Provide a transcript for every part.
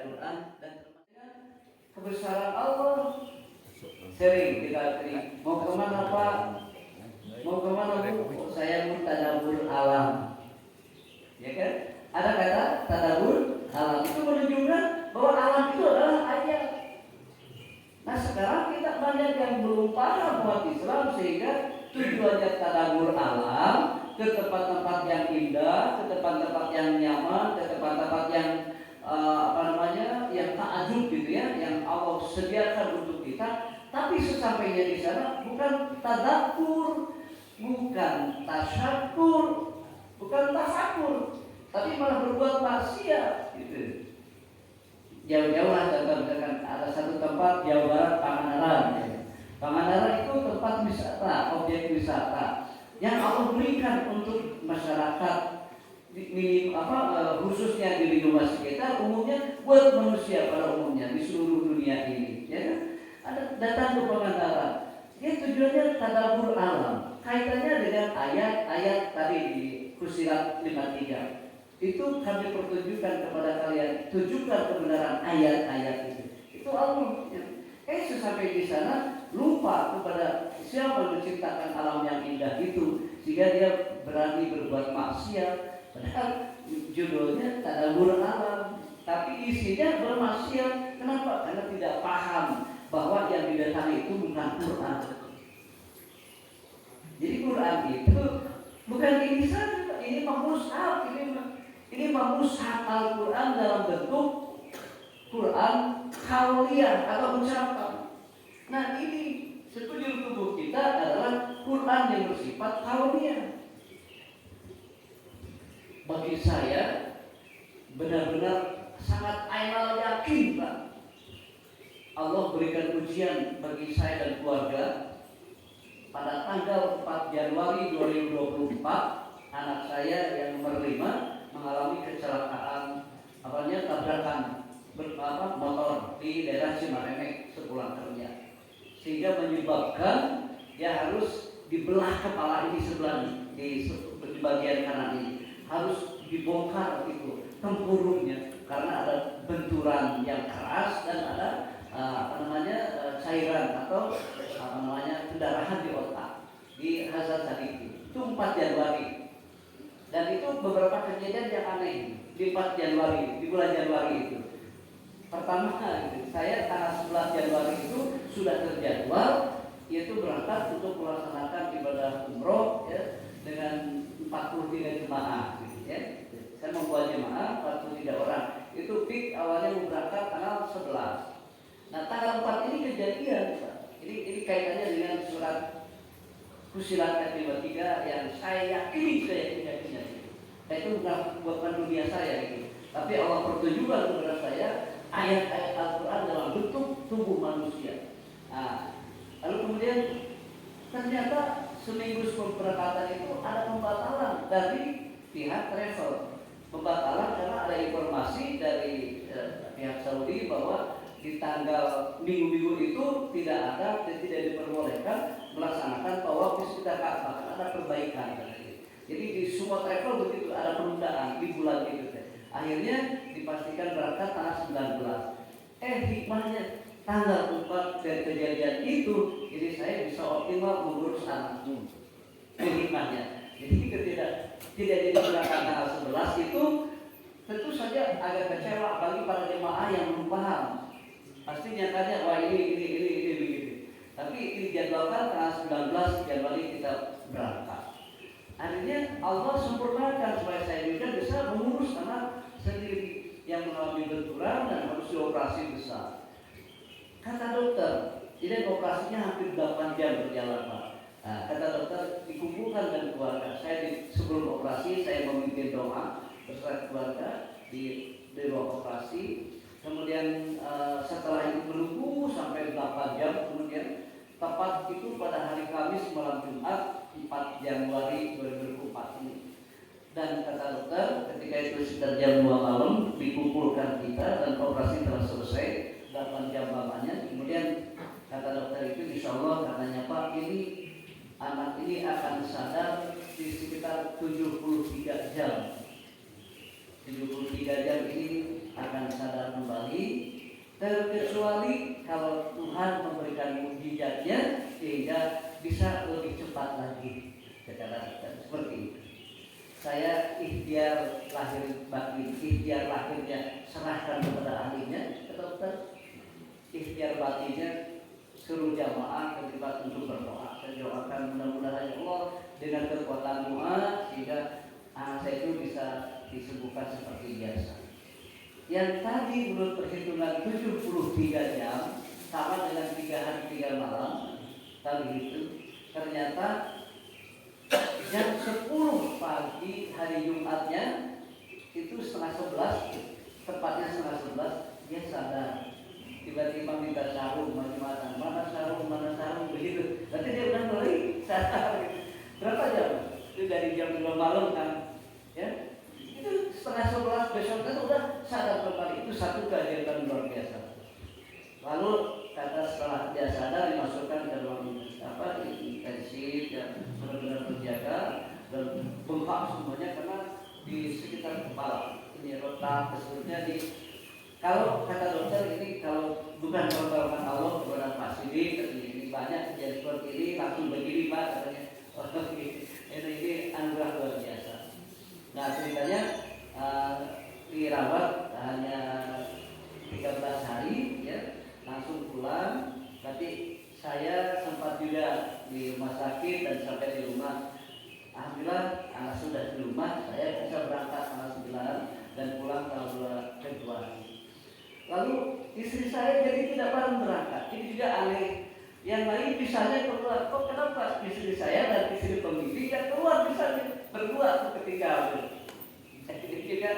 Quran dan termasuk kebesaran Allah. Sering kita mau kemana Pak? Mau kemana Bu? Saya mau tadabbur alam. Ya kan? Ada kata tadabbur alam itu menunjukkan bahwa alam itu adalah ayat. Nah sekarang kita banyak yang belum paham umat Islam sehingga tujuannya tadabbur alam ke tempat-tempat yang indah, ke tempat-tempat yang nyaman, ke tempat-tempat yang yang takjub gitu ya, yang Allah sediakan untuk kita. Tapi sesampainya di sana bukan tadabbur, bukan tasyakur, bukan tafakur, tapi malah berbuat maksiat gitu. Jauh-jauh lah contoh-contoh, ada satu tempat Jawa Barat Pangandaran. Pangandaran itu tempat wisata, objek wisata yang Allah berikan untuk masyarakat, khususnya di lingkungan sekitar, umumnya buat manusia pada umumnya di seluruh dunia ini. Ya, ada datang ke Pangandaran, dia tujuannya tadabbur alam, kaitannya dengan ayat-ayat tadi di Fussilat 53. Itu kami pertunjukkan kepada kalian, tunjukkan kebenaran ayat-ayat itu. Itu Allah. Sesampai di sana lupa kepada siapa yang menciptakan alam yang indah itu, sehingga dia berani berbuat maksiat. Padahal judulnya tadabbur alam, tapi isinya bermaksiat. Kenapa? Karena tidak paham bahwa yang didatangi itu bukan Quran. Jadi Quran itu bukan ini saja, ini mushaf, ini mushaf Al-Quran dalam bentuk Quran kauliyah atau ucapan. Nah ini sekujur tubuh kita adalah Quran yang bersifat kauliyah. Bagi saya benar-benar sangat ainal yakin Pak, Allah berikan ujian bagi saya dan keluarga. Pada tanggal 4 Januari 2024 anak saya yang nomor 5 mengalami kecelakaan tabrakan motor di daerah Cimaremek sepulang kerja, sehingga menyebabkan dia harus dibelah kepala ini sebelah di bagian kanan ini, harus dibongkar itu tempurungnya karena ada benturan yang keras dan ada cairan atau pendarahan di otak di Hazan tadi itu 4 Januari. Dan itu beberapa kejadian yang aneh di 4 Januari, di bulan Januari itu. Pertama, saya tanggal 11 Januari itu sudah terjadwal, yaitu berangkat untuk melaksanakan ibadah umroh ya, dengan 43 jemaah. Gitu, ya. Saya membawa jemaah 43 orang. Itu peak awalnya mau berangkat tanggal 11. Nah tanggal 4 ini kejadian, Pak. Ini kaitannya dengan surat Fussilat 53 yang saya yakini itu bukan dunia saya gitu. Tapi Allah pertunjukkan kepada saya ayat-ayat Al-Quran dalam bentuk tubuh manusia. Nah, lalu kemudian ternyata seminggu sebelum keberangkatan itu ada pembatalan dari pihak travel. Pembatalan karena ada informasi dari pihak Saudi bahwa di tanggal minggu-minggu itu tidak ada dan tidak diperbolehkan melaksanakan tawaf di sekitar Ka'bah, ada perbaikan. Jadi di semua travel begitu ada penundaan di bulan itu. Akhirnya dipastikan berangkat tanggal 19. Hikmahnya tanggal 4 dari kejadian itu, jadi saya bisa optimal mengurus anakmu. Hikmahnya. Jadi tidak jadi berangkat tanggal 11 itu tentu saja agak kecewa bagi para jemaah yang belum paham. Pasti nyatanya wah ini begitu. Tapi dijadwalkan tanggal 19 Januari kita berangkat. Akhirnya Allah sempurnakan supaya saya juga bisa mengurus anak sendiri yang mengalami benturan dan harus dioperasi besar. Kata dokter, jadi operasinya hampir 8 jam berjalan Pak. Nah, kata dokter dikumpulkan dengan keluarga. Sebelum operasi saya memimpin doa beserta keluarga di ruang operasi. Kemudian setelah itu menunggu sampai 8 jam, kemudian tepat itu pada hari Kamis malam Jumat 4 Januari 2024 ini. Dan kata dokter ketika itu sekitar jam 2 malam dikumpulkan kita dan operasi telah selesai 8 jam lamanya. Kemudian kata dokter itu insya Allah katanya Pak ini anak ini akan sadar di sekitar 73 jam. 73 jam ini akan sadar kembali terkecuali kalau Tuhan memberikan mukjizatnya sehingga bisa lebih cepat lagi. Katakan seperti itu. Saya ikhtiar lahir batin, ikhtiar lahirnya serahkan kepada ahlinya, ke dokter. Ikhtiar batinnya suruh jamaah terlibat untuk berdoa. Saya doakan mudah-mudahan Allah dengan kekuatan doa sehingga anak saya itu bisa disembuhkan seperti biasa. Yang tadi menurut perhitungan 73 jam sama dengan 3 hari 3 malam kali itu, ternyata jam 10 pagi hari Jumatnya itu 10:30, tepatnya 10:30 dia sadar. Tiba-tiba minta sarung, macam-macam, mana sarung begitu. Nanti dia udah mulai sadar. Berapa jam? Itu dari jam 2 malam kan, ya. Itu 10:30 besok kan udah sadar kembali. Itu satu keajaiban luar biasa. Lalu kata setelah dia sadar dimasukkan ke ruang intensif dan benar-benar terjaga dan bengkak semuanya karena di sekitar kepala ini retak seluruhnya di. Kalau kata dokter ini kalau bukan pertolongan Allah kepada Pak Sidik, ini banyak kejadian seperti ini langsung begini Pak katanya. Ini anugerah luar biasa. Nah ceritanya dirawat hanya 13 hari ya, langsung pulang. Berarti saya sempat juga di rumah sakit dan sampai di rumah. Alhamdulillah anak sudah di rumah, saya bisa berangkat tanggal 9 dan pulang tanggal 2 Februari. Lalu istri saya jadi tidak bareng berangkat. Ini juga aneh. Yang lain bisanya keluar. Kok kenapa istri saya dan istri pembimbing tidak keluar bisanya berdua ketika jadi juga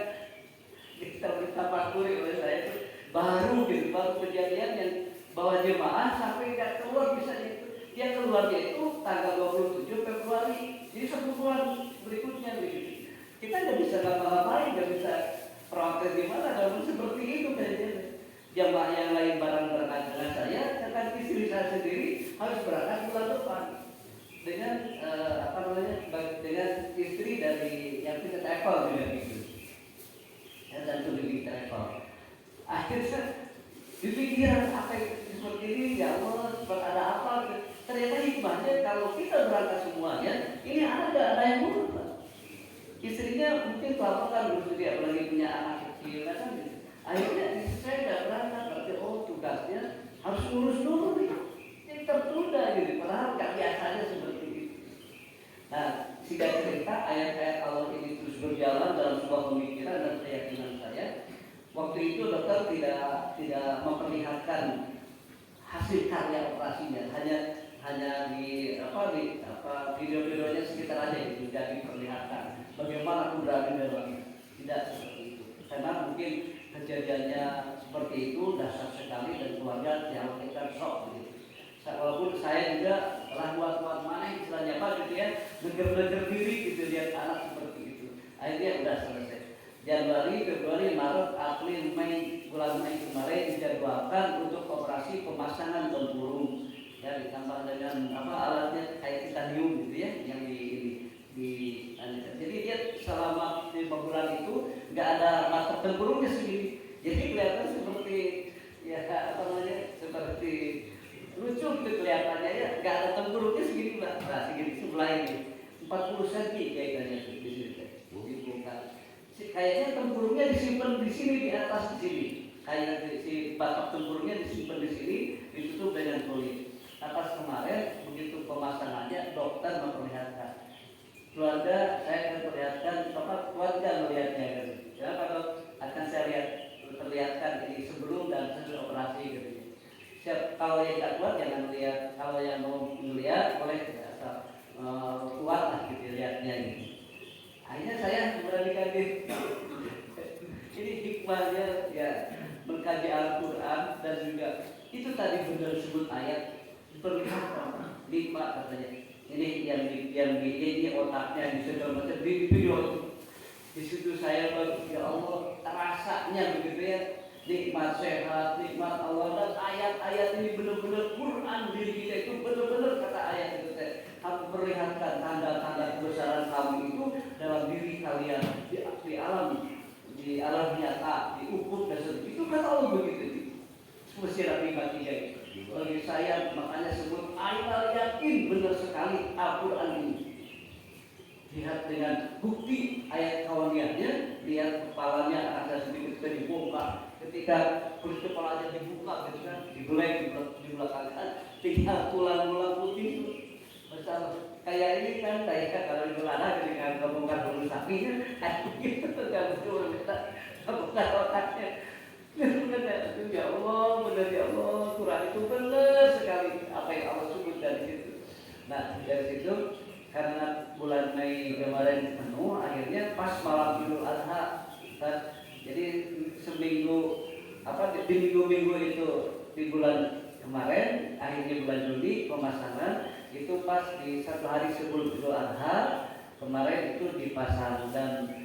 kita ditapakuri oleh saya itu baru kejadian yang bawa jemaah sampai tidak keluar bisanya itu. Dia keluarnya itu tanggal 27 Februari. Jadi 1 bulan berikutnya begitu. Kita nggak bisa ngapa-ngapain, nggak bisa protes gimana kalau seperti itu kayaknya. Jamaah yang lain barang berangkat dengan saya, sedangkan istri saya sendiri harus berangkat bulan depan dengan dengan istri dari yang kita travel juga gitu. Dan lebih travel. Akhirnya dipikiran apa seperti ini ya Allah, ada apa? Ternyata hikmahnya kalau kita berangkat semuanya, ini ada yang ngurus. Istrinya mungkin kelaparan dulu dia lagi punya anak kecil kan gitu. Akhirnya saya tidak berangkat, berarti tugasnya harus urus dulu nih. Ini tertunda gitu, padahal nggak biasanya seperti itu. Nah, singkat cerita ayat-ayat Allah ini terus berjalan dalam sebuah pemikiran dan keyakinan saya. Waktu itu dokter tidak memperlihatkan hasil karya operasinya, hanya di video-videonya sekitar aja itu jadi diperlihatkan bagaimana keberadaan dalamnya. Tidak seperti itu, karena mungkin kejadiannya seperti itu dahsyat sekali dan keluarga dialihkan shock begitu. Walaupun saya juga telah buat mana istilahnya apa gitu ya, neger-neger diri gitu lihat anak seperti itu. Akhirnya udah selesai. Januari, Februari, Maret, April, Mei, bulan Mei kemarin dijadwalkan untuk operasi pemasangan tempurung. Ya ditambah dengan alatnya kayak titanium gitu ya, yang jadi dia selama 5 bulan itu nggak ada mata tempurungnya segini. Jadi kelihatan seperti seperti lucu gitu kelihatannya ya, nggak ada tempurungnya segini Mbak. Nah segini sebelah ini 40 cm kayaknya di sini. Kayaknya tempurungnya disimpan di sini di atas di sini. Kayak si batok tempurungnya disimpan di sini, ditutup dengan kulit. Atas kemarin begitu pemasangannya dokter memperlihatkan. Keluarga saya memperlihatkan, keluarga melihatnya kan. Ya kalau akan saya lihat perlihatkan ini sebelum dan sesudah operasi gitu. Kalau yang tak kuat jangan lihat, kalau yang mau melihat boleh kuat lah gitu lihatnya gitu. Akhirnya saya memberanikan diri. Ini hikmahnya ya mengkaji Al-Quran dan juga itu tadi benar disebut ayat diperlihatkan nikmat katanya. Ini yang ini otaknya di segala macam di video itu. Di situ saya ya Allah rasanya begitu ya, nikmat sehat, nikmat Allah dan ayat-ayat ini benar-benar Quran diri kita itu benar-benar kata ayat itu kamu perlihatkan tanda-tanda kebesaran kamu itu dalam diri kalian di alam nyata, di ufuk dasar itu kata Allah begitu. mesti rapi tiga itu. Bagi saya makanya sebut ayat yakin benar sekali Al-Quran ini. Lihat dengan bukti ayat kawannya, lihat kepalanya ada sedikit dibongkar. Ketika kulit kepalanya dibuka, gitu kan, digulai di belakang, tinggal tulang-tulang putih itu. Masalah kayak ini kan, kayak kalau di belakang dengan kebongkar bulu sapinya, gitu kan, betul kita bongkar otaknya. Benar ya Allah, benar ya Allah, Quran itu benar sekali apa yang Allah sebut dari situ. Nah dari situ karena bulan Mei kemarin penuh, akhirnya pas malam Idul Adha, jadi seminggu di minggu-minggu itu di bulan kemarin, akhirnya bulan Juli pemasangan itu pas di satu hari sebelum Idul Adha kemarin itu dipasang dan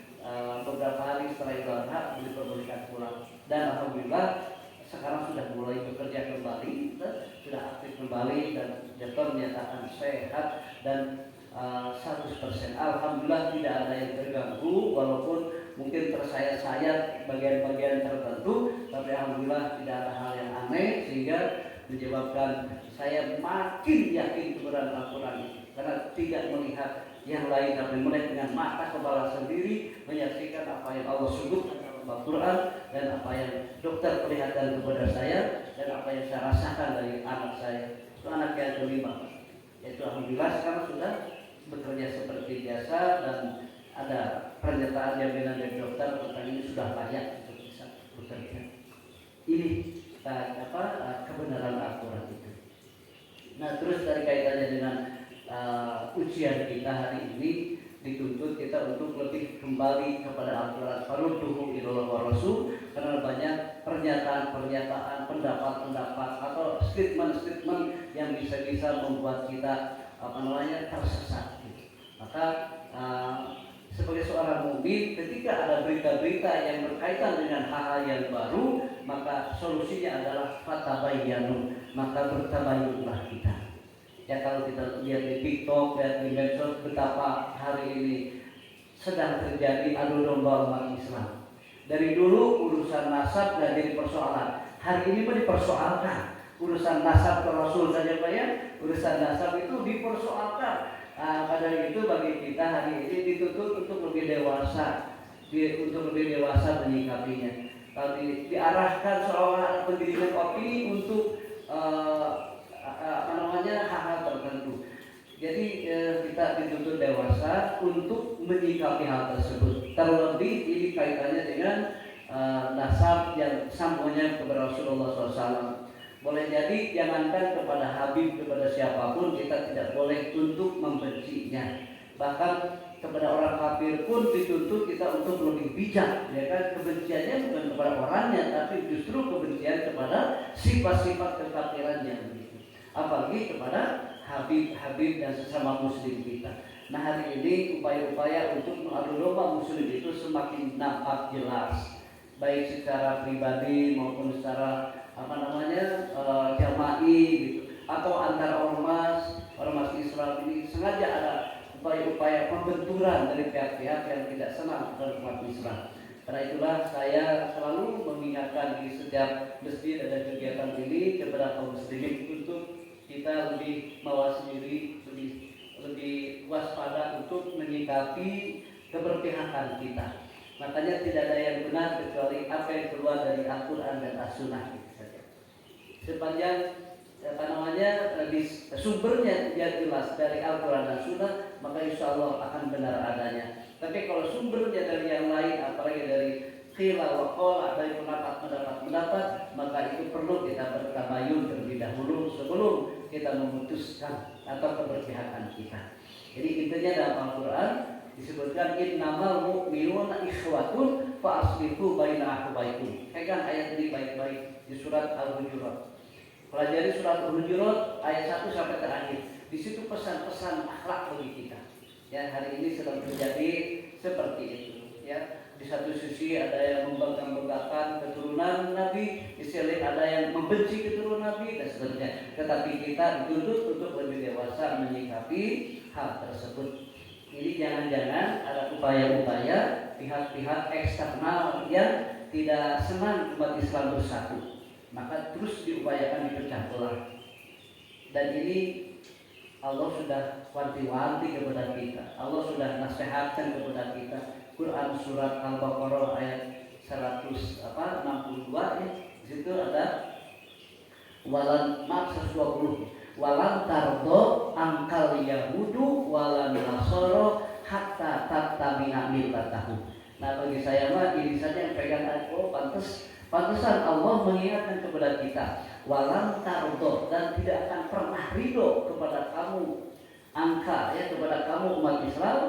beberapa hari setelah Idul Adha diperbolehkan pulang dan alhamdulillah sekarang sudah mulai bekerja kembali, sudah aktif kembali dan dokter menyatakan sehat dan 100%. Alhamdulillah tidak ada yang terganggu walaupun mungkin tersayat-sayat bagian-bagian tertentu, tapi alhamdulillah tidak ada hal yang aneh sehingga menyebabkan saya makin yakin kebenaran Al-Quran karena tidak melihat yang lain tapi melihat dengan mata kepala sendiri, menyaksikan apa yang Allah sebutkan dalam Al-Quran dan apa yang dokter perlihatkan kepada saya dan apa yang saya rasakan dari anak saya. Itu anak yang kelima, yaitu alhamdulillah sekarang sudah bekerja seperti biasa dan ada pernyataan jaminan dari dokter tentang ini sudah layak untuk bisa bekerja. Ini kebenaran Al-Quran itu. Nah terus dari kaitannya dengan ujian kita hari ini dituntut kita untuk lebih kembali kepada Al-Quran. Farudduhu ilallah wa rasul, karena banyak pernyataan-pernyataan, pendapat-pendapat atau statement-statement yang bisa-bisa membuat kita tersesat. Maka sebagai seorang mukmin, ketika ada berita-berita yang berkaitan dengan hal-hal yang baru, maka solusinya adalah fatabayyanu, maka bertabayyunlah kita. Ya kalau kita lihat di TikTok, lihat di medsos betapa hari ini sedang terjadi adu domba umat Islam. Dari dulu urusan nasab nggak jadi persoalan, hari ini pun dipersoalkan. Urusan nasab ke Rasul saja Pak ya, urusan nasab itu dipersoalkan. Pada itu bagi kita hari ini dituntut untuk lebih dewasa, untuk lebih dewasa menyikapinya. Kalau diarahkan seolah ada pendidikan opini untuk hal-hal tertentu. Jadi kita dituntut dewasa untuk menyikapi hal tersebut. Terlebih ini kaitannya dengan nasab yang sambungnya kepada Rasulullah SAW. Boleh jadi jangankan kepada Habib, kepada siapapun kita tidak boleh untuk membencinya. Bahkan kepada orang kafir pun dituntut kita untuk lebih bijak, ya kan? Kebenciannya bukan kepada orangnya, tapi justru kebencian kepada sifat-sifat kekafirannya. Apalagi kepada Habib dan sesama muslim kita. Nah hari ini upaya-upaya untuk mengadu domba muslim itu semakin nampak jelas, baik secara pribadi maupun secara jama'i gitu, atau antara ormas Islam ini sengaja ada upaya-upaya pembenturan dari pihak-pihak yang tidak senang dengan umat Islam. Karena itulah saya selalu mengingatkan di setiap masjid ada kegiatan ini kepada kaum muslimin untuk kita lebih mawas diri, lebih waspada untuk menyikapi keberpihakan kita. Makanya tidak ada yang benar kecuali apa yang keluar dari Al-Quran dan As-Sunnah. Sepanjang sumbernya dia jelas dari Al-Quran dan Sunnah, maka insya Allah akan benar adanya. Tapi kalau sumbernya dari yang lain, apalagi dari qila wa qala, dari pendapat, maka itu perlu kita bertabayun terlebih dahulu sebelum kita memutuskan atau keberpihakan kita. Jadi intinya dalam Al-Quran disebutkan innamal mu'minuna ikhwatun fa aslihu baina akhawaykum. Pegang ayat ini baik-baik di surat Al-Hujurat. Pelajari surat Al-Hujurat ayat 1 sampai terakhir. Di situ pesan-pesan akhlak bagi kita. Ya, hari ini sedang terjadi seperti itu. Ya, di satu sisi ada yang membanggakan keturunan Nabi, di sisi lain ada yang membenci keturunan Nabi dan seterusnya. Tetapi kita dituntut untuk lebih dewasa menyikapi hal tersebut. Ini jangan-jangan ada upaya-upaya pihak-pihak eksternal yang tidak senang umat Islam bersatu. maka terus diupayakan dipecah belah. Dan ini Allah sudah wanti-wanti kepada kita. Allah sudah nasihatkan kepada kita. Quran surat Al-Baqarah ayat 162 ya. Di situ ada walan 120. Walan tardo angkal yahudu walan nasoro hatta tattabi'a millatahu. Nah, bagi saya mah ini saja yang pegang pantesan Allah mengingatkan kepada kita walan tardo, dan tidak akan pernah ridho kepada kamu angka ya, kepada kamu umat Islam.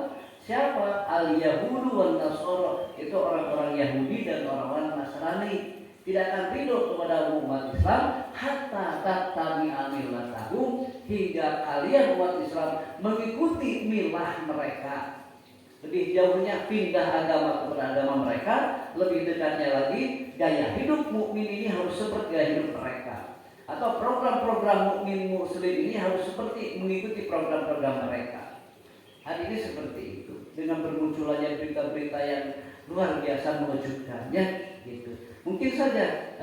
Siapa? Al yahudu wan nasoro, itu orang-orang Yahudi dan orang-orang Nasrani. Tidak akan ridho kepada umat Islam hatta tattabi'a millatahu, hingga kalian umat Islam mengikuti milah mereka. Lebih jauhnya pindah agama kepada agama mereka, lebih dekatnya lagi gaya hidup mukmin ini harus seperti gaya hidup mereka, atau program-program mukmin muslim ini harus seperti mengikuti program-program mereka. Hari ini seperti itu, dengan bermunculannya berita-berita yang luar biasa mengejutkan ya gitu. Mungkin saja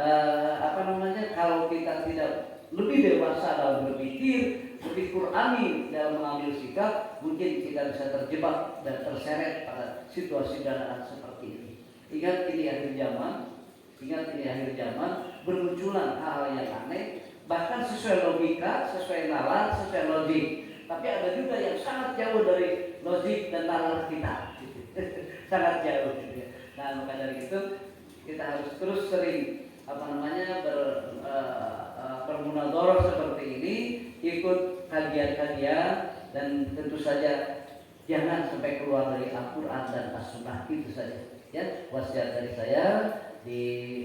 kalau kita tidak lebih dewasa dalam berpikir, lebih Qur'ani dalam mengambil sikap, mungkin kita bisa terjebak dan terseret pada situasi keadaan seperti ini. Ingat ini akhir zaman, bermunculan hal-hal yang aneh, bahkan sesuai logika, sesuai nalar, sesuai logik. Tapi ada juga yang sangat jauh dari logik dan nalar kita, sangat jauh. Nah, maka dari itu kita harus terus sering bermunadharah seperti ini, ikut kajian-kajian, dan tentu saja jangan sampai keluar dari Al-Quran dan As-Sunnah. Itu saja ya wasiat dari saya di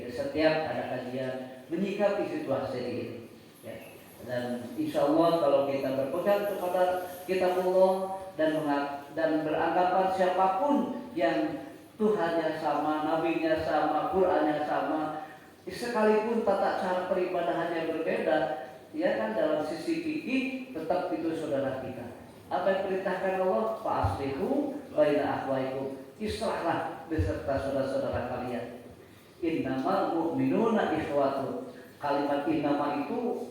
setiap ada kajian menyikapi situasi ini ya. Dan insya Allah kalau kita berpegang kepada kitab Allah dan beranggapan siapapun yang Tuhannya sama, nabinya sama, Qur'annya sama, sekalipun tata cara peribadahannya berbeda, ya kan, dalam sisi fikih tetap itu saudara kita. Apa yang perintahkan Allah? Fa'aslihu baina akhwaikum, islahlah beserta saudara-saudara kalian. Innamal mu'minuna ikhwatun. Kalimat innama itu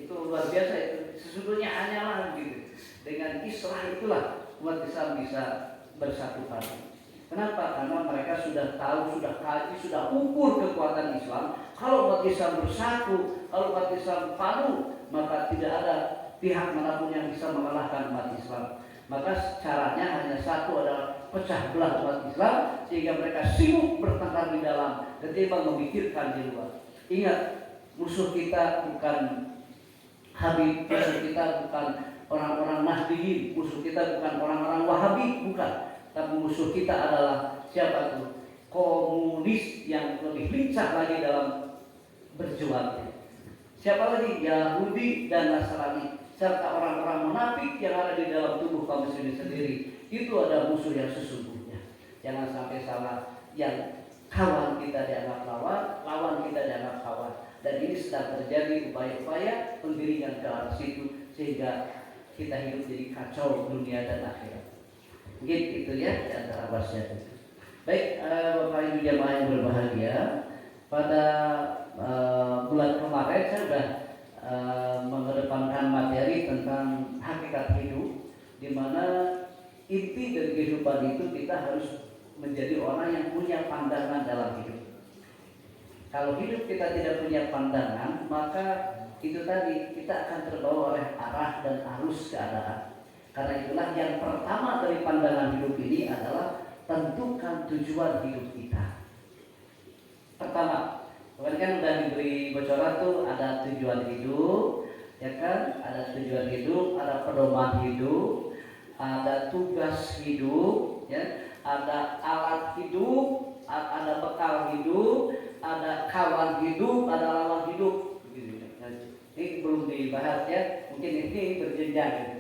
luar biasa. Itu sesungguhnya hanyalah gitu. Dengan islah itulah umat Islam bisa bersatu padu. Kenapa? Karena mereka sudah tahu, sudah kaji, sudah ukur kekuatan Islam. Kalau umat Islam bersatu, kalau umat Islam padu, maka tidak ada pihak manapun yang bisa mengalahkan umat Islam. Maka caranya hanya satu, adalah pecah belah umat Islam, sehingga mereka sibuk bertengkar di dalam ketimbang memikirkan di luar. Ingat, musuh kita bukan Habib, musuh kita bukan orang-orang Nahdiyin, musuh kita bukan orang-orang Wahabi, bukan. Tapi musuh kita adalah siapa tuh? Komunis yang lebih lincah lagi dalam berjuang. Siapa lagi? Yahudi dan Nasrani, serta orang-orang munafik yang ada di dalam tubuh kaum muslimin sendiri. Itu ada musuh yang sesungguhnya. Jangan sampai salah, yang kawan kita dianggap lawan, lawan kita dianggap kawan. Dan ini sedang terjadi upaya-upaya penggiringan ke arah situ, sehingga kita hidup jadi kacau dunia dan akhirat. Gitu itu ya di antara wasiat itu. Baik, Bapak Ibu jamaah yang berbahagia, pada bulan kemarin saya sudah mengedepankan materi tentang hakikat hidup, di mana inti dari kehidupan itu kita harus menjadi orang yang punya pandangan dalam hidup. Kalau hidup kita tidak punya pandangan, maka itu tadi kita akan terbawa oleh arah dan arus keadaan. Karena itulah yang pertama dari pandangan hidup ini adalah tentukan tujuan hidup kita. Pertama, kemarin kan sudah diberi bocoran tuh, ada tujuan hidup, ya kan? Ada tujuan hidup, ada pedoman hidup, ada tugas hidup, ya, ada alat hidup, ada bekal hidup, ada kawan hidup, ada lawan hidup. Ini belum dibahas ya, mungkin ini berjenjang. Gitu.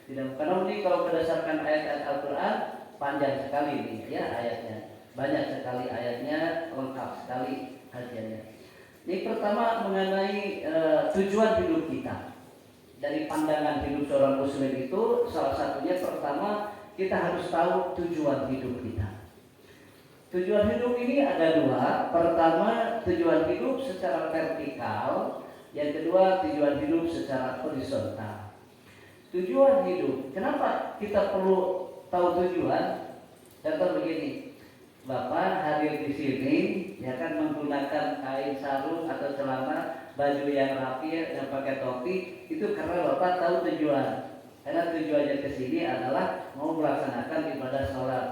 Tidak, karena ini kalau berdasarkan ayat-ayat Al-Quran panjang sekali nih ya ayatnya, banyak sekali ayatnya, lengkap sekali kajiannya. Ini pertama mengenai tujuan hidup kita. Dari pandangan hidup seorang muslim itu salah satunya pertama kita harus tahu tujuan hidup kita. Tujuan hidup ini ada dua. Pertama tujuan hidup secara vertikal, yang kedua tujuan hidup secara horizontal. Tujuan hidup, kenapa kita perlu tahu tujuan? Contoh begini, Bapak hadir di sini, ya kan menggunakan kain sarung atau celana, baju yang rapi dan pakai topi, itu karena Bapak tahu tujuan. Karena tujuannya ke sini adalah mau melaksanakan ibadah sholat.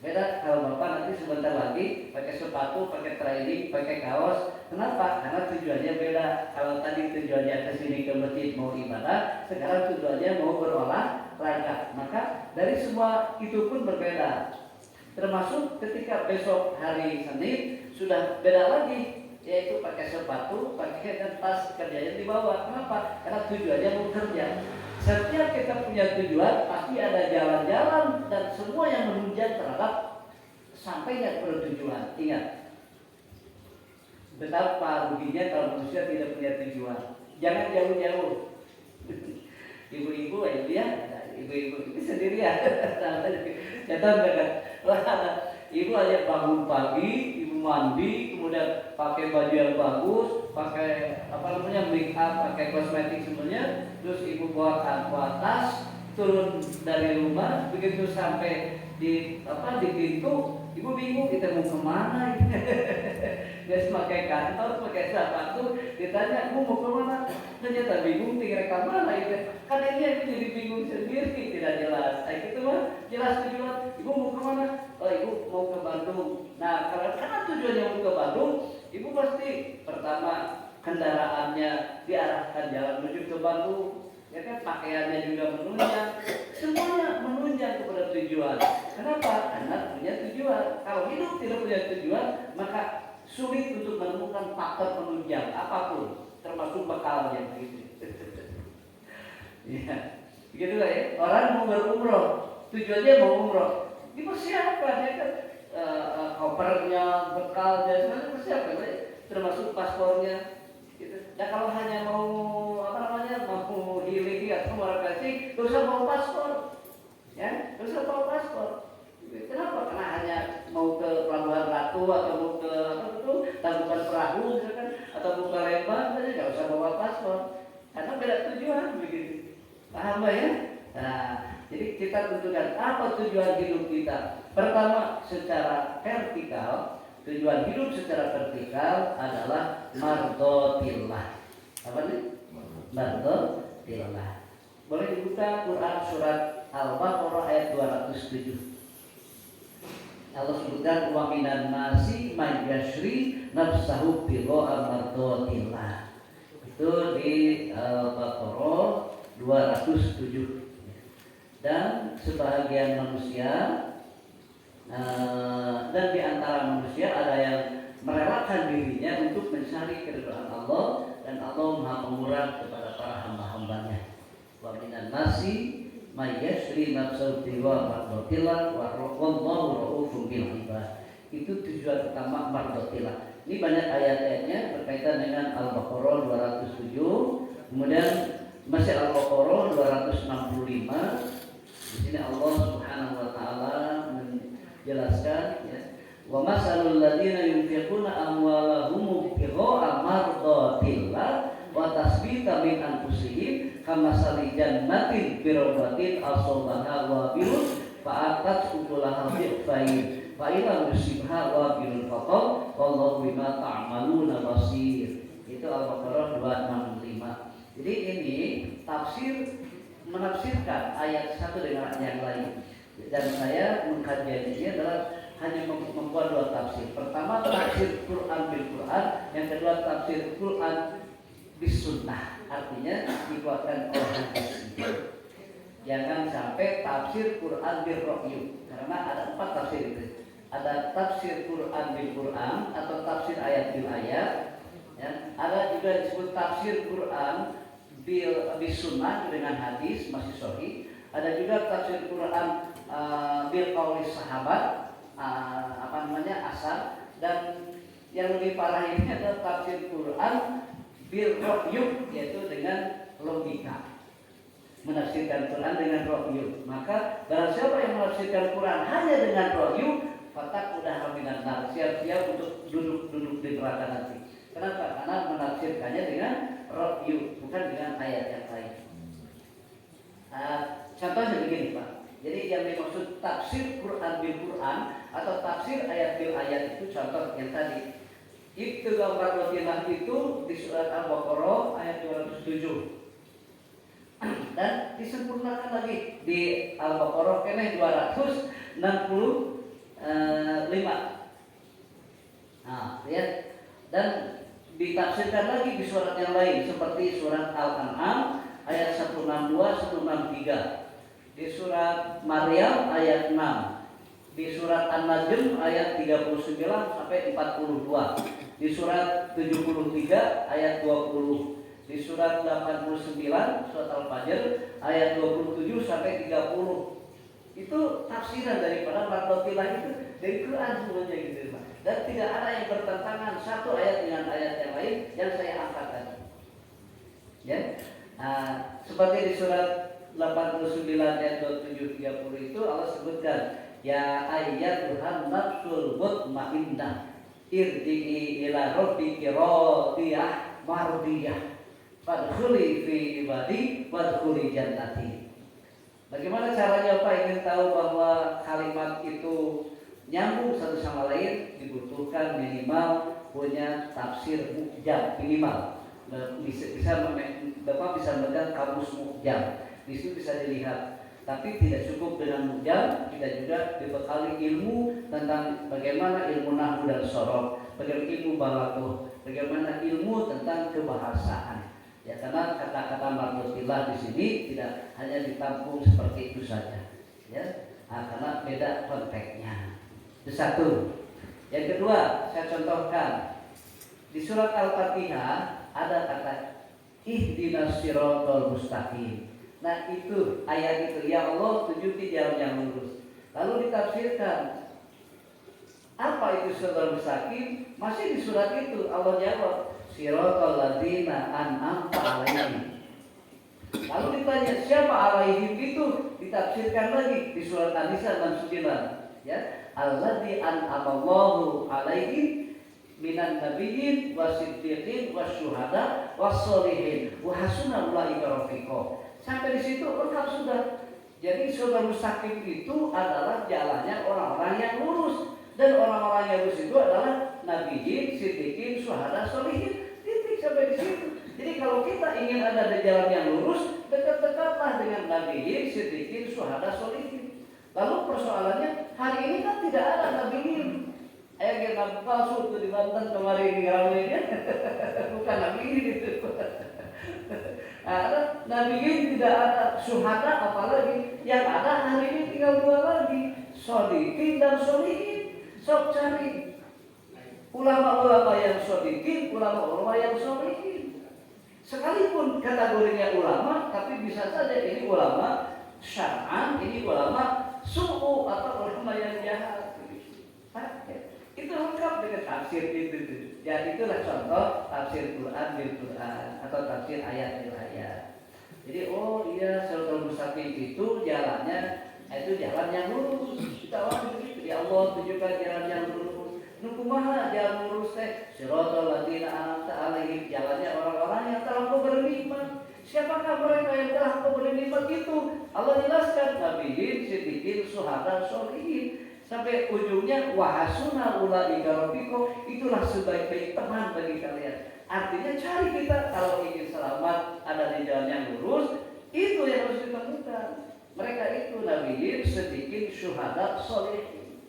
Beda kalau Bapak nanti sebentar lagi pakai sepatu, pakai training, pakai kaos. Kenapa? Karena tujuannya beda. Kalau tadi tujuannya ke sini ke masjid mau ibadah, sekarang tujuannya mau berolahraga. Maka dari semua itu pun berbeda. Termasuk ketika besok hari Senin sudah beda lagi, yaitu pakai sepatu, pakai dan tas kerjanya dibawa. Kenapa? Karena tujuannya mau kerja. Setiap kita punya tujuan pasti ada jalan-jalan dan semua yang menunjang terhadap sampainya kepada tujuan. Ingat, betapa ruginya kalau manusia tidak punya tujuan. Jangan jauh-jauh. Ibu-ibu ya, ibu-ibu ini sendirian. Contoh ada ibu aja bangun pagi, ibu mandi, kemudian pakai baju yang bagus, pakai make up, pakai kosmetik semuanya, terus ibu bawa tas, turun dari rumah, begitu sampai di pintu, ibu bingung kita mau kemana? Dia pakai kantor, pakai sepatu, ditanya ibu mau kemana? Ternyata bingung tinggal kemana itu. Kan ini aku jadi bingung sendiri, tidak jelas. Itu mah jelas tujuan. Ibu mau kemana? Oh ibu mau ke Bandung. Nah karena tujuannya mau ke Bandung, ibu pasti pertama kendaraannya diarahkan jalan menuju ke Bandung. Ya kan pakaiannya juga menunjang, semuanya menunjang kepada tujuan. Kenapa? Karena punya tujuan. Kalau hidup tidak punya tujuan, maka sulit untuk menemukan faktor penunjang apapun, termasuk bekalnya. Gitu. Ya, begitulah ya. Orang mau berumroh, tujuannya mau umroh, dipersiapkan ya kan, kopernya, bekalnya, semuanya persiapkan, ya. Termasuk paspornya. Gitu. Nah kalau hanya mau mau healing atau mau refreshing, terus bawa paspor, ya, terus bawa paspor. Kenapa? Karena hanya mau ke Pelabuhan Ratu atau mau ke Tangkuban Perahu, misalkan, atau mau ke Lembang, saja nggak usah bawa paspor, karena beda tujuan, begitu. Paham ya? Nah, jadi kita tentukan apa tujuan hidup kita. Pertama, secara vertikal. Tujuan hidup secara vertikal adalah mardhatillah. Apa nih? Mardhatillah. Boleh dibuka Quran surat Al-Baqarah ayat 207. Allah sebutkan wa minan nasi may yashri nafsahu bigha'a mardhatillah. Itu di Al-Baqarah 207. Dan sebahagian manusia dan di antara manusia ada yang merelakan dirinya untuk mencari keridhaan Allah, dan Allah Maha Pemurah kepada para hamba-hambanya. Wa minan nasi may yashri nafsahu bigha'a wallahu ra'ufun bil ibad. Itu tujuan utama mardhatillah. Ini banyak ayat-ayatnya berkaitan dengan Al-Baqarah 207. Kemudian masih Al-Baqarah 265. Di sini Allah Subhanahu wa taala menjelaskan, ya, wa masalul ladzina yunfiquna amwalahum ibtigha'a mardhatillah wa tasbita min anfusihim kamasali jannatin birawdatin asabaha wabilun fa'atat ukulaha bi'fain fa ila musibha wabilun faqal wallahu bima ta'maluna basir. Itu Al-Baqarah 265. Jadi ini menafsirkan ayat satu dengan yang lain, dan saya mengkaji ini adalah hanya membuat dua tafsir. Pertama tafsir Quran bil Quran, yang kedua tafsir Quran bis sunnah, artinya dikuatkan oleh hadis. Jangan sampai tafsir Quran bil ra'yu, karena ada 4 tafsir itu. Ada tafsir Quran bil Quran atau tafsir ayat bil ayat, ya. Ada juga disebut tafsir Quran bil sunnah dengan hadis masih sahih. Ada juga tafsir Quran bil qauli sahabat, asar. Dan yang lebih parah ini adalah tafsir Quran bil ra'yu, yaitu dengan logika, menafsirkan Quran dengan ra'yu. Maka barang siapa yang menafsirkan Quran hanya dengan ra'yu, Fatak udah haminan nar, siap-siap untuk duduk di neraka nanti. Kenapa? Karena menafsirkannya dengan ra'yu, bukan dengan ayat yang lain. Contohnya begini Pak. Jadi yang dimaksud tafsir Quran bil Quran atau tafsir ayat bil ayat itu contoh yang tadi. Itu gambar wasilah itu di surat Al-Baqarah ayat 207. Dan disempurnakan lagi di Al-Baqarah kene 265. Nah, lihat. Dan ditafsirkan lagi di surat yang lain seperti surat Al-An'am ayat 162 163. Di surat Maryam ayat 6, di surat An-Najm ayat 39 sampai 42, di surat 73 ayat 20, di surat 89 surat Al-Fajr ayat 27 sampai 30. Itu tafsiran daripada martotilah itu dari Quran semuanya gitu Pak. Dan tidak ada yang bertentangan satu ayat dengan ayat yang lain yang saya angkat tadi. Ya. Seperti di surat 89 ayat 27 30 itu Allah sebutkan ya ayyatuhan nafsul mutmainnah irji'i ila rabbiki radiyah mardiyah fadkhuli fi ibadi wadkhuli jannati. Bagaimana caranya Pak ingin tahu bahwa kalimat itu nyambung satu sama lain? Dibutuhkan minimal punya tafsir mu'jam minimal. Bapak bisa memegang kamus mu'jam. Di situ bisa dilihat. Tapi tidak cukup dengan mu'jam, kita juga dibekali ilmu tentang bagaimana ilmu nahwu dan shorof, bagaimana ilmu balaghah, bagaimana ilmu tentang kebahasaan. Ya, karena kata-kata martotilah di sini tidak hanya ditampung seperti itu saja. Ya, karena beda konteksnya. Itu satu. Yang kedua, saya contohkan di surat Al-Fatihah ada kata ihdinas siratal mustaqim. Nah itu ayat itu, ya Allah tunjuki jalan yang lurus. Lalu ditafsirkan apa itu siratal mustaqim? Masih di surat itu Allah jawab siratal ladzina an'amta alaihim. Lalu ditanya siapa alaihim itu? Ditafsirkan lagi di surat An-Nisa 69. Ya, alladzi an'amallahu alaihim minan nabiyyin wasiddiqin wasyuhada wassolihin wa hasuna ulaika rafiqa. Sampai di situ lengkap sudah. Jadi siratal mustaqim itu adalah jalannya orang-orang yang lurus, dan orang-orang yang lurus itu adalah nabiyyin, siddiqin, syuhada, sholihin. Titik sampai di situ. Jadi kalau kita ingin ada di jalan yang lurus, dekat-dekatlah dengan nabiyyin, siddiqin, syuhada, sholihin. Lalu persoalannya hari ini kan tidak ada nabiyyin. Yang nabi palsu itu di Banten kemarin ramainya bukan nabiyyin itu. Ada nabiyyin tidak ada, syuhada apalagi, yang ada hari ini tinggal dua lagi, shodiqin dan sholihin. Sok cari ulama-ulama yang shodiqin, ulama-ulama yang sholihin. Sekalipun kategorinya ulama, tapi bisa saja ini ulama syar'an, ini ulama su'u atau ulama yang jahat. Itu lengkap dengan tafsir itu. Jadi itulah contoh tafsir Quran bil Quran atau tafsir ayat bil ayat. Jadi oh iya siratal mustaqim itu jalannya itu jalan yang lurus. Kita orang begitu, ya Allah tunjukkan jalan yang lurus. Nukumaha jalan lurus teh siratal ladzina an'amta alaihim, jalannya orang-orang yang telah Kau beri nikmat. Siapakah mereka yang telah Kau beri nikmat itu? Allah jelaskan nabiyyin, siddiqin, syuhada, sholihin. Sampai ujungnya wahasuna ulaika rafiqa, itulah sebaik-baik teman bagi kalian. Artinya cari kita kalau ingin selamat ada di jalan yang lurus, itu yang harus ditemukan. Mereka itu nabiyyin, siddiqin, syuhada, sholihin.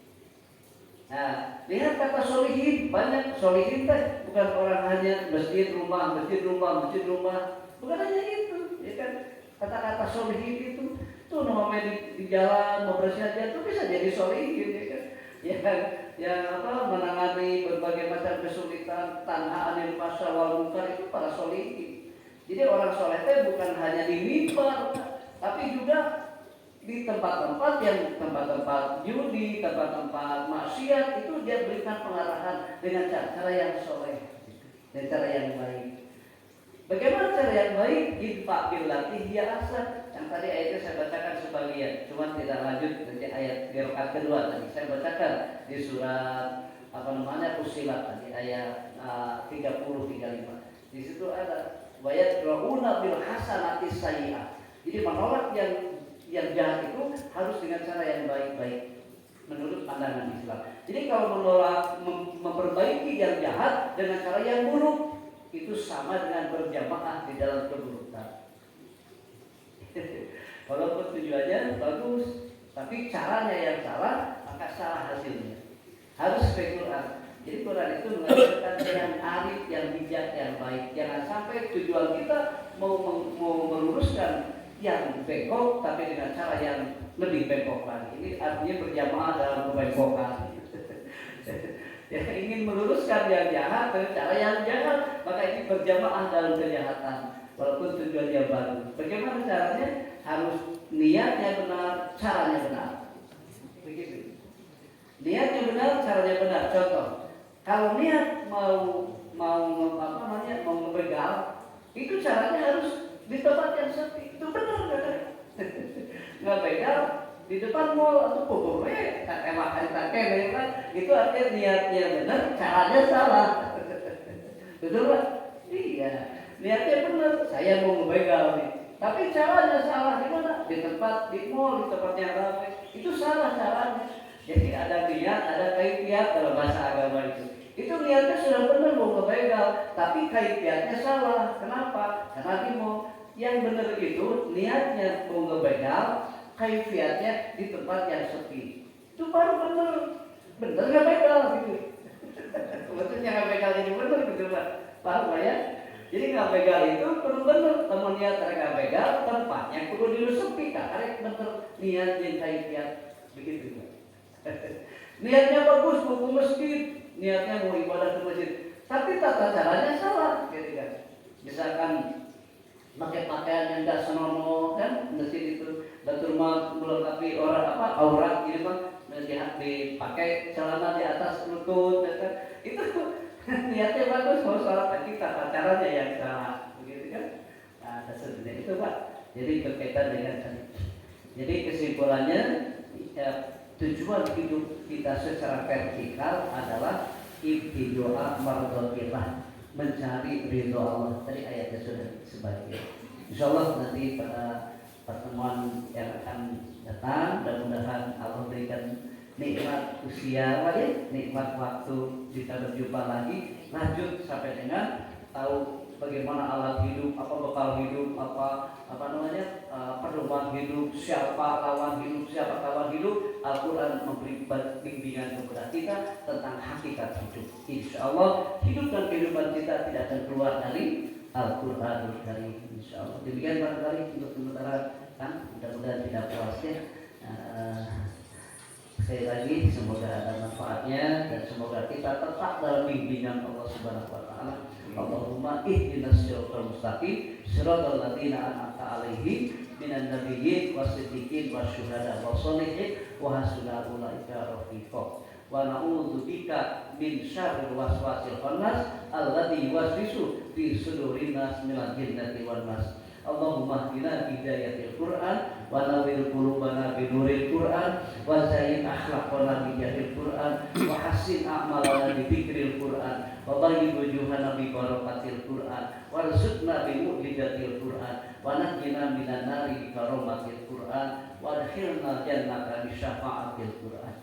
Nah, lihat kata sholihin, banyak sholihin teh bukan orang hanya masjid rumah, bukan hanya itu, ya kan? Kata-kata sholihin itu tuh namanya di jalan mau bersiaga itu bisa jadi sholihin, ya kan? Yang menangani berbagai macam kesulitan, tanha anil fahsya wal munkar itu para sholihin. Jadi orang soleh itu bukan hanya di mimbar, tapi juga di tempat-tempat judi, tempat-tempat maksiat itu dia berikan pengarahan dengan cara yang soleh, dengan cara yang baik. Bagaimana cara yang baik? Idfa billati hiya ahsan. Yang tadi ayatnya saya bacakan sebagian, cuma tidak lanjut nanti ayat di rakaat kedua tadi. Saya bacakan di surat Fussilat tadi ayat 30-35. Di situ ada wayat rauna bil hasanati sayyi'ah. Jadi menolak yang jahat itu harus dengan cara yang baik-baik menurut pandangan Islam. Jadi kalau menolak memperbaiki yang jahat dengan cara yang buruk itu sama dengan berjamaah di dalam keburukan. Walaupun tujuannya bagus, tapi caranya yang salah, maka salah hasilnya. Harus sesuai Quran. Jadi Quran itu mengajarkan yang arif, yang bijak, yang baik. Jangan sampai tujuan kita mau meluruskan yang bengkok, tapi dengan cara yang lebih bengkok lagi. Ini artinya berjamaah dalam kebengkokan. Yang ingin meluruskan yang jahat dengan cara yang jahat, maka ini berjamaah dalam kejahatan. Walaupun tujuannya bagus. Bagaimana caranya? Harus niatnya benar, caranya benar. Begitu. Niatnya benar, caranya benar. Contoh, kalau niat mau begal, itu caranya harus di tempat yang sepi. Itu benar kan? Nggak begal di depan mall atau pokoknya itu artinya niatnya benar, caranya salah. Betul Pak? Iya. Niatnya benar, saya mau begal nih. Tapi caranya salah di mana? Di tempat, di mall, di tempat yang ramai. Itu salah caranya. Jadi ada niat, ada kaifiat dalam bahasa agama itu. Itu niatnya sudah benar mau begal, tapi kaifiatnya salah. Kenapa? Karena di mall yang benar itu niatnya mau begal, kaifiatnya di tempat yang sepi. Itu baru benar. Benar nggak begal gitu. Maksudnya nggak begal ini benar gitu Pak. Paham Pak ya? Jadi nggak begal itu perlu benar. Teman niat nggak begal, tempatnya perlu dilusupi. Karek benar niat yang kaifiat begitu Pak. Niatnya bagus mau ke masjid, niatnya mau ibadah ke masjid, tapi tata caranya salah, gitu kan? Misalkan pakai pakaian yang tidak senonoh kan, masjid itu betul melengkapi aurat gitu kan, dipakai celana di atas lutut, kan? Itu niatnya bagus mau sholat, tapi tata caranya yang salah, begitu kan? Nah, seperti itu Pak. Jadi berkaitan dengan jadi kesimpulannya tujuan hidup kita secara vertikal adalah ibtidoa mardhatillah, mencari ridho Allah. Tadi ayatnya sudah sebagian. Insyaallah nanti pada pertemuan yang akan datang, mudah-mudahan Allah berikan nikmat usia, nikmat waktu kita berjumpa lagi, lanjut sampai dengan tahu bagaimana alat hidup, apa bekal hidup, pedoman hidup, siapa lawan hidup, siapa kawan hidup. Al-Quran memberi bimbingan kepada kita tentang hakikat hidup. Insyaallah hidup dan kehidupan kita tidak akan keluar dari Al-Quranul Karim. Insyaallah. Demikian barangkali untuk sementara kan, mudah-mudahan tidak puas ya. Sekali lagi semoga ada manfaatnya dan semoga kita tetap dalam bimbingan Allah Subhanahu wa taala. Allahumma ihdinas siratal mustaqim siratal ladzina an'amta 'alaihim minan nabiyyin wasiddiqin wasyuhada wassalihin wa hasuna ulaika rafiqa. Wa na'udzu bika min syarril waswasil khannas alladzi yuwaswisu fi sudurin nas minal jinnati wan nas. Allahumma hdina hidayatil Qur'an wa nawwir qulubana bi nuril Qur'an wa zayyid akhlaqana bi jahil Qur'an wa hassin a'malana bi dzikril Qur'an wa bayyid wujuhana bi barakatil Qur'an warzuqna bi mu'jizatil Qur'an wa najjina minan nari bi karamatil Qur'an wa adkhilna jannata bi syafa'atil Qur'an.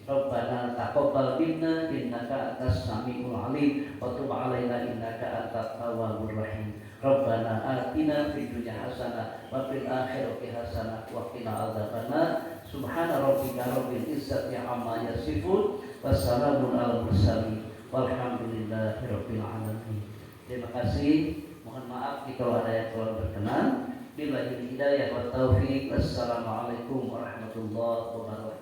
Rabbana taqabbal minna innaka antas samiul alim wa tub 'alaina innaka antat tawwabur rahim. Rabbana atina fid dunya hasanah wa fil akhirati hasanah wa qina adzabannar. Subhana rabbika rabbil izzati amma yasifun wa salamun alal mursalin walhamdulillahi rabbil alamin. Terima kasih. Mohon maaf jika ada yang kurang berkenan. Billahi hidayah wa taufik. Wassalamualaikum warahmatullahi wabarakatuh.